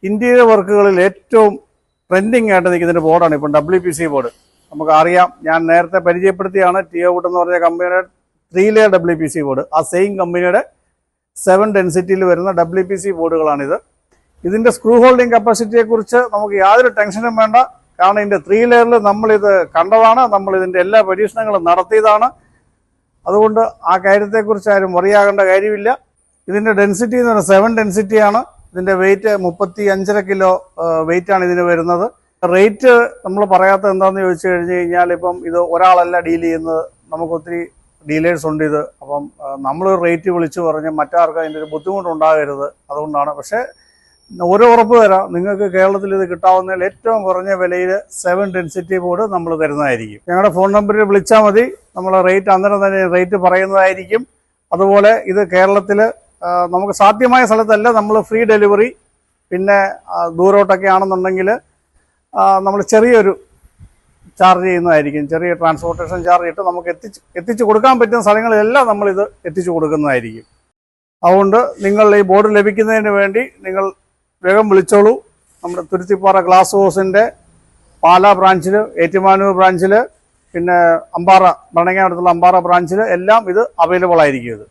Interior വർക്കുകളിൽ ഏറ്റവും trending ആയിട്ട് നിൽക്കുന്ന ബോർഡാണ് ഇപ്പം WPC ബോർഡ്. നമുക്കറിയാം, ഞാൻ നേരത്തെ പരിചയപ്പെടുത്തിയാണ് ടിയോവുഡ് എന്ന് പറഞ്ഞ കമ്പനിയുടെ 3 ലെയർ WPC ബോർഡ്. ആ സെയിം കമ്പനിയുടെ 7 ഡെൻസിറ്റിയിൽ വരുന്ന WPC ബോർഡുകളാണിത്. ഇതിൻ്റെ സ്ക്രൂ ഹോൾഡിംഗ് കപ്പാസിറ്റിയെക്കുറിച്ച് നമുക്ക് യാതൊരു ടെൻഷനും വേണ്ട. കാരണം ഇതിൻ്റെ 3 ലെയറിൽ നമ്മളിത് കണ്ടതാണ്, നമ്മളിതിൻ്റെ എല്ലാ പരീക്ഷണങ്ങളും നടത്തിയതാണ്. അതുകൊണ്ട് ആ കാര്യത്തെക്കുറിച്ച് ആരും വറിയാകേണ്ട കാര്യമില്ല. ഇതിൻ്റെ ഡെൻസിറ്റി എന്ന് പറഞ്ഞാൽ 7 ഡെൻസിറ്റിയാണ്. ഇതിൻ്റെ വെയിറ്റ് 35.5 കിലോ വെയിറ്റാണ് ഇതിന് വരുന്നത്. റേറ്റ് നമ്മൾ പറയാത്തത് എന്താണെന്ന് ചോദിച്ചു കഴിഞ്ഞ് കഴിഞ്ഞാൽ, ഇപ്പം ഇത് ഒരാളല്ല ഡീൽ ചെയ്യുന്നത്, നമുക്ക് ഒത്തിരി ഡീലേഴ്സ് ഉണ്ട് ഇത്. അപ്പം നമ്മൾ റേറ്റ് വിളിച്ചു പറഞ്ഞ് മറ്റാർക്കും അതിൻ്റെ ഒരു ബുദ്ധിമുട്ടുണ്ടാകരുത്. അതുകൊണ്ടാണ്. പക്ഷേ ഒരു ഉറപ്പ് തരാം, നിങ്ങൾക്ക് കേരളത്തിൽ ഇത് കിട്ടാവുന്നതിൽ ഏറ്റവും കുറഞ്ഞ വിലയിൽ 7 ഡെൻസിറ്റി ബോർഡ് നമ്മൾ തരുന്നതായിരിക്കും. ഞങ്ങളുടെ ഫോൺ നമ്പറിൽ വിളിച്ചാൽ മതി, നമ്മൾ റേറ്റ് അന്നേരം തന്നെ റേറ്റ് പറയുന്നതായിരിക്കും. അതുപോലെ ഇത് കേരളത്തിൽ നമുക്ക് സാധ്യമായ സ്ഥലത്തല്ല നമ്മൾ ഫ്രീ ഡെലിവറി, പിന്നെ ദൂരോട്ടൊക്കെ ആണെന്നുണ്ടെങ്കിൽ നമ്മൾ ചെറിയൊരു ചാർജ് ചെയ്യുന്നതായിരിക്കും. ചെറിയ ട്രാൻസ്പോർട്ടേഷൻ ചാർജ് ഇട്ട് നമുക്ക് എത്തിച്ചു കൊടുക്കാൻ പറ്റുന്ന സ്ഥലങ്ങളിലെല്ലാം നമ്മളിത് എത്തിച്ചു കൊടുക്കുന്നതായിരിക്കും. അതുകൊണ്ട് നിങ്ങൾ ഈ ബോർഡ് ലഭിക്കുന്നതിന് വേണ്ടി നിങ്ങൾ വേഗം വിളിച്ചോളൂ. നമ്മുടെ തുരുത്തിപ്പാറ ഗ്ലാസ് ഹൗസിൻ്റെ പാലാ ബ്രാഞ്ചിൽ, ഏറ്റുമാനൂർ ബ്രാഞ്ചിൽ, പിന്നെ അമ്പാറ ഭരണങ്ങാനടുത്തുള്ള അമ്പാറ ബ്രാഞ്ചിൽ എല്ലാം ഇത് അവൈലബിൾ ആയിരിക്കും. ഇത്